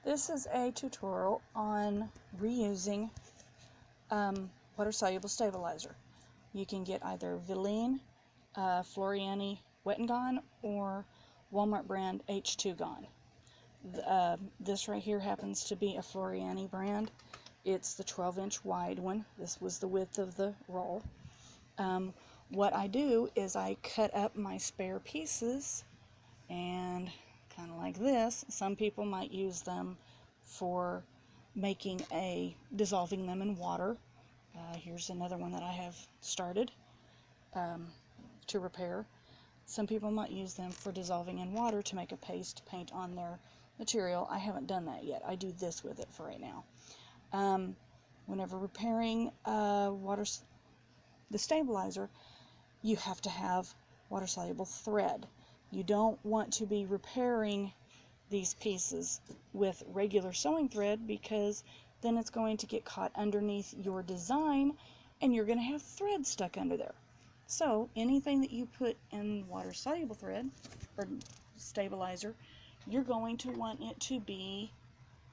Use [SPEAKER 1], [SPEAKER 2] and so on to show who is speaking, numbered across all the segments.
[SPEAKER 1] This is a tutorial on reusing water-soluble stabilizer. You can get either Vilene, Floriani Wet and Gone, or Walmart brand H2 Gone. This right here happens to be a Floriani brand. It's the 12-inch wide one. This was the width of the roll. What I do is I cut up my spare pieces, and kind of like this. Some people might use them for dissolving them in water. Here's another one that I have started to repair. Some people might use them for dissolving in water to make a paste paint on their material. I haven't done that yet. I do this with it for right now. Whenever repairing the stabilizer, you have to have water-soluble thread. You don't want to be repairing these pieces with regular sewing thread, because then it's going to get caught underneath your design and you're going to have thread stuck under there. So anything that you put in water-soluble thread or stabilizer, you're going to want it to be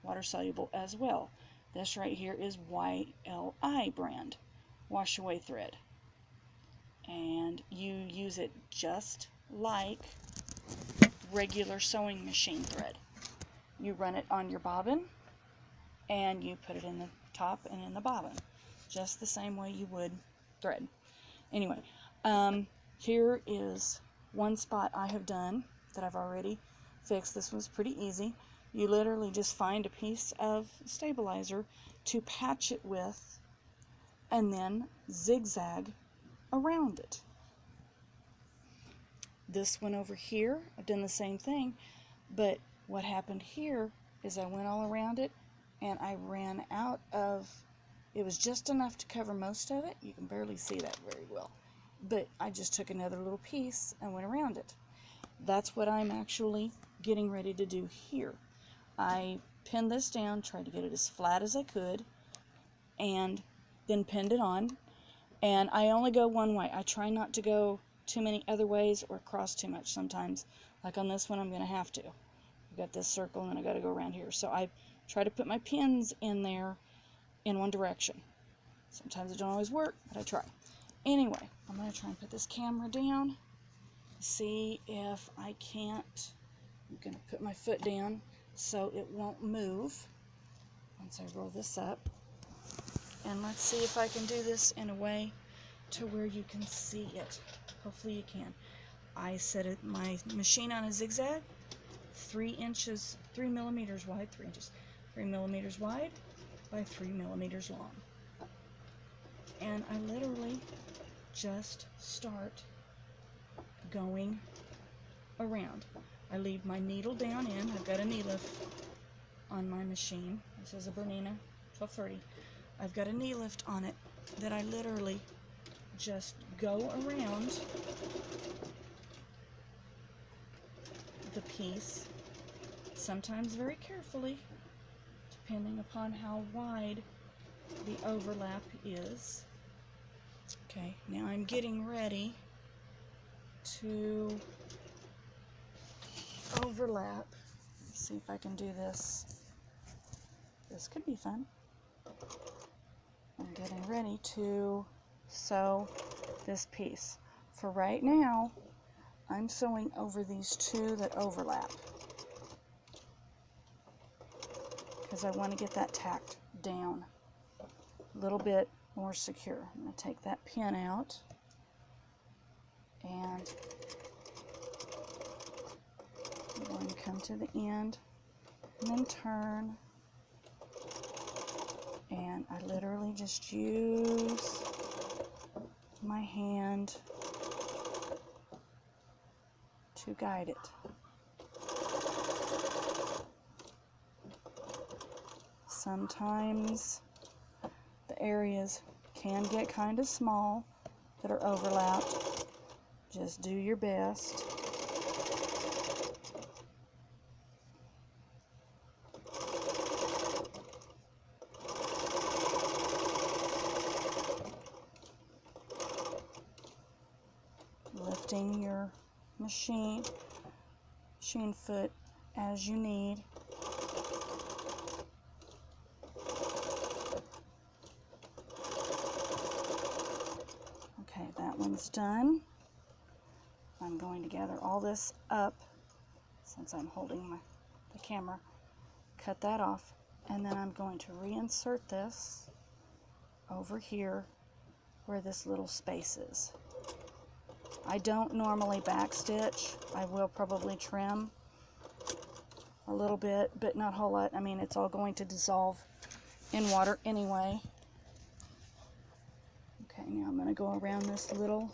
[SPEAKER 1] water-soluble as well. This right here is YLI brand, wash away thread. And you use it just like regular sewing machine thread. You run it on your bobbin and you put it in the top and in the bobbin, just the same way you would thread. Anyway, here is one spot I have done that I've already fixed. This one's pretty easy. You literally just find a piece of stabilizer to patch it with and then zigzag around it. This one over here, I've done the same thing, but what happened here is I went all around it and I ran out of, it was just enough to cover most of it. You can barely see that very well, but I just took another little piece and went around it. That's what I'm actually getting ready to do here. I pinned this down, tried to get it as flat as I could, and then pinned it on. And I only go one way. I try not to go too many other ways or cross too much sometimes. Like on this one, I'm going to have to. I've got this circle and then I got to go around here. So I try to put my pins in there in one direction. Sometimes it don't always work, but I try. Anyway, I'm going to try and put this camera down. See if I can't. I'm going to put my foot down so it won't move once I roll this up. And let's see if I can do this in a way to where you can see it. Hopefully you can. I set my machine on a zigzag, 3 millimeters wide, 3 millimeters wide by 3 millimeters long. And I literally just start going around. I leave my needle down in. I've got a knee lift on my machine. This is a Bernina 1230. I've got a knee lift on it that I literally just go around the piece, sometimes very carefully, depending upon how wide the overlap is. Okay, now I'm getting ready to overlap. Let's see if I can do this. This could be fun. I'm getting ready to sew this piece. For right now, I'm sewing over these two that overlap because I want to get that tacked down a little bit more secure. I'm going to take that pin out and I'm going to come to the end and then turn. And I literally just use my hand to guide it. Sometimes the areas can get kind of small that are overlapped. Just do your best. Lifting your machine foot as you need. one's done. I'm going to gather all this up since I'm holding the camera. Cut that off, and then I'm going to reinsert this over here where this little space is. I don't normally backstitch. I will probably trim a little bit, but not a whole lot. I mean, it's all going to dissolve in water anyway. Okay, now I'm going to go around this little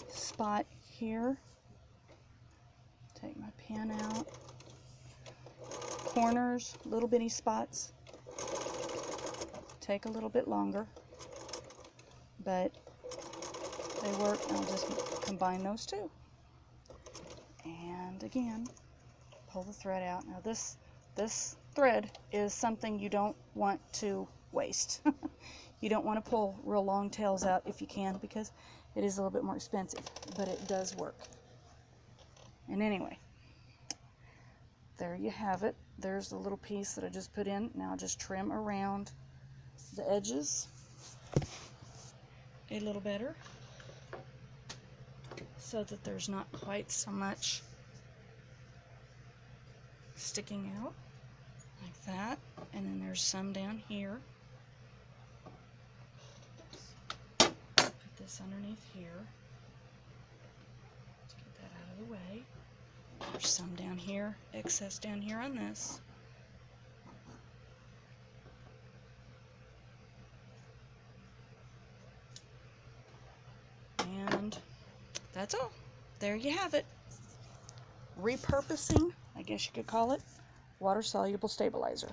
[SPEAKER 1] spot here. Take my pen out. Corners, little bitty spots, take a little bit longer, but they work. I'll just combine those two. And again, pull the thread out. Now this thread is something you don't want to waste. You don't want to pull real long tails out if you can, because it is a little bit more expensive, but it does work. And anyway, there you have it. There's the little piece that I just put in. Now just trim around the edges a little better so that there's not quite so much sticking out like that. And then there's some down here. Put this underneath here to get that out of the way. There's some down here, excess down here on this. And that's all. There you have it. Repurposing, I guess you could call it, water-soluble stabilizer.